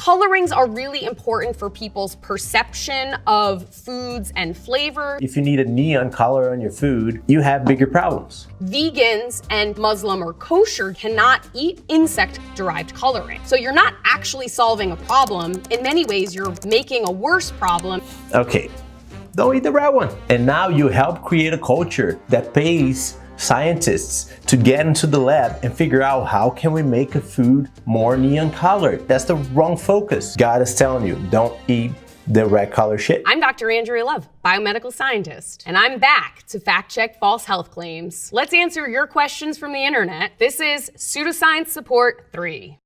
Colorings are really important for people's perception of foods and flavor. If you need a neon color on your food, you have bigger problems. Vegans and Muslim or kosher cannot eat insect-derived coloring. So you're not actually solving a problem. In many ways, you're making a worse problem. Okay, don't eat the red one. And now you help create a culture that pays scientists to get into the lab and figure out how can we make a food more neon colored. That's the wrong focus. God is telling you, don't eat the red color shit. I'm Dr. Andrea Love, biomedical scientist, and I'm back to fact check false health claims. Let's answer your questions from the internet. This is Pseudoscience Support 3.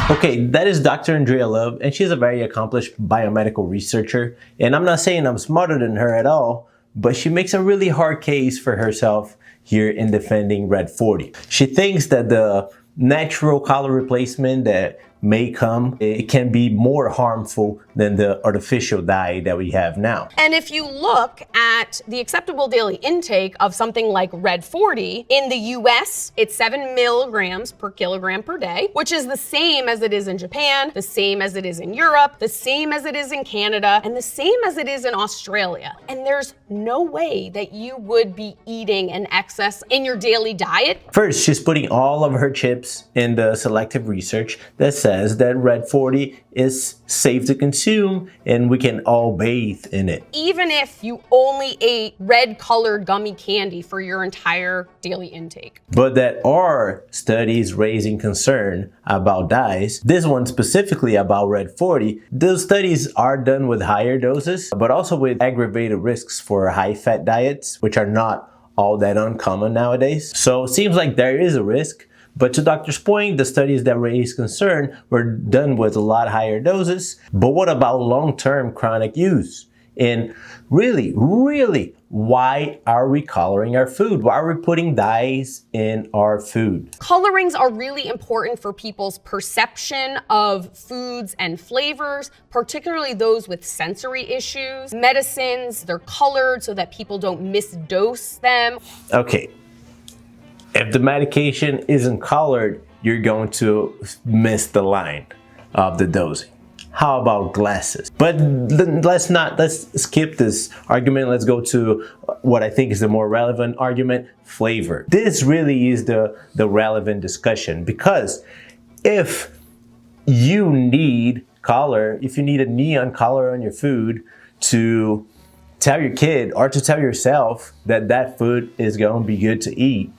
Okay, that is Dr. Andrea Love, and she's a very accomplished biomedical researcher. And I'm not saying I'm smarter than her at all, but she makes a really hard case for herself here in defending Red 40. She thinks that the natural color replacement that may come, it can be more harmful than the artificial dye that we have now. And if you look at the acceptable daily intake of something like Red 40, in the US, it's 7 milligrams per kilogram per day, which is the same as it is in Japan, the same as it is in Europe, the same as it is in Canada, and the same as it is in Australia. And there's no way that you would be eating an excess in your daily diet. First, she's putting all of her chips in the selective research that says that Red 40 is safe to consume and we can all bathe in it. Even if you only ate red colored gummy candy for your entire daily intake. But there are studies raising concern about dyes. This one specifically about Red 40. Those studies are done with higher doses, but also with aggravated risks for high-fat diets, which are not all that uncommon nowadays. So it seems like there is a risk. But to Doctor's point, the studies that raised concern were done with a lot higher doses. But what about long-term chronic use? And really, why are we coloring our food? Why are we putting dyes in our food? Colorings are really important for people's perception of foods and flavors, particularly those with sensory issues. Medicines, they're colored so that people don't misdose them. Okay. If the medication isn't colored, you're going to miss the line of the dosing. How about glasses? But let's skip this argument. Let's go to what I think is the more relevant argument, flavor. This really is the relevant discussion, because if you need color, if you need a neon color on your food to tell your kid or to tell yourself that that food is going to be good to eat,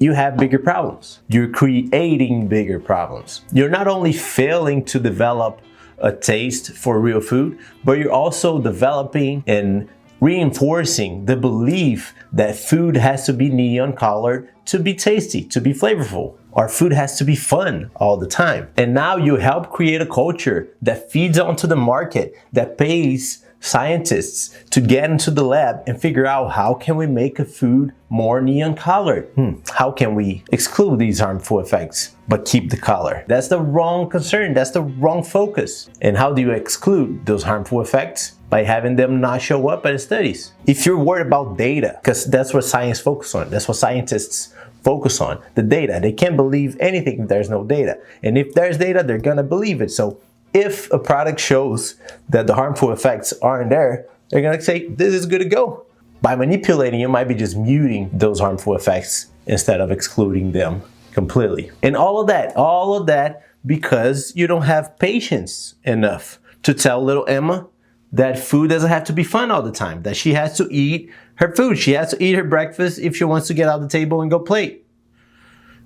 you have bigger problems. You're creating bigger problems. You're not only failing to develop a taste for real food, but you're also developing and reinforcing the belief that food has to be neon colored to be tasty, to be flavorful. Our food has to be fun all the time. And now you help create a culture that feeds onto the market, that pays scientists to get into the lab and figure out how can we make a food more neon colored. How can we exclude these harmful effects but keep the color? That's the wrong concern. That's the wrong focus. And how do you exclude those harmful effects? By having them not show up in studies. If you're worried about data, because that's what science focuses on, that's what scientists focus on, the data. They can't believe anything if there's no data. And if there's data, they're gonna believe it. So if a product shows that the harmful effects aren't there, they're gonna say, this is good to go. By manipulating, you might be just muting those harmful effects instead of excluding them completely. And all of that because you don't have patience enough to tell little Emma that food doesn't have to be fun all the time, that she has to eat her food. She has to eat her breakfast if she wants to get out of the table and go play.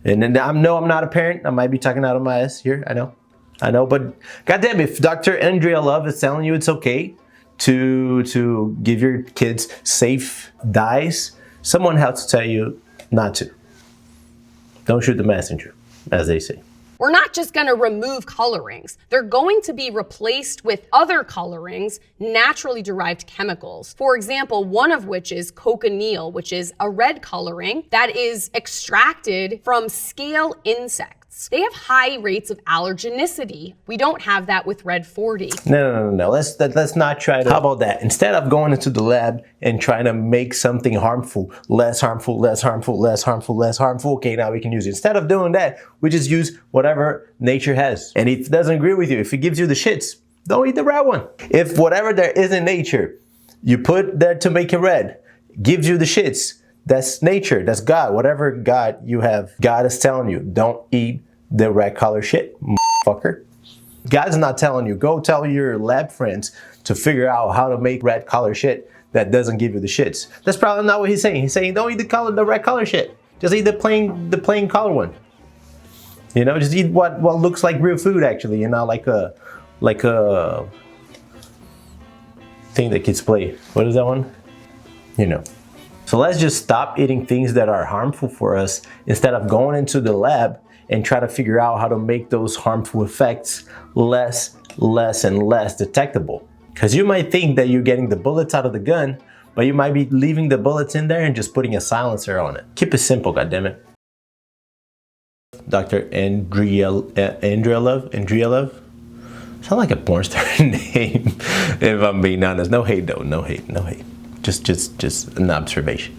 And then I'm not a parent. I might be talking out of my ass here, I know, but goddamn, if Dr. Andrea Love is telling you it's okay to give your kids safe dyes, someone has to tell you not to. Don't shoot the messenger, as they say. We're not just going to remove colorings. They're going to be replaced with other colorings, naturally derived chemicals. For example, one of which is cochineal, which is a red coloring that is extracted from scale insects. effects. They have high rates of allergenicity. We don't have that with Red 40. No. Let's not try to. How about that? Instead of going into the lab and trying to make something harmful, less harmful, less harmful, less harmful, less harmful, okay, now we can use it. Instead of doing that, we just use whatever nature has. And if it doesn't agree with you, if it gives you the shits, don't eat the red one. If whatever there is in nature, you put there to make it red, gives you the shits, that's nature, that's God, whatever God you have. God is telling you, don't eat the red color shit, motherfucker. God's not telling you, go tell your lab friends to figure out how to make red color shit that doesn't give you the shits. That's probably not what he's saying. He's saying, don't eat the red color shit. Just eat the plain color one. You know, just eat what looks like real food actually, you know, like a thing that kids play. What is that one? You know. So let's just stop eating things that are harmful for us instead of going into the lab and try to figure out how to make those harmful effects less and less detectable. Because you might think that you're getting the bullets out of the gun, but you might be leaving the bullets in there and just putting a silencer on it. Keep it simple, goddammit. Dr. Andrea Love? Sound like a porn star name, if I'm being honest. No hate though, no hate. Just an observation.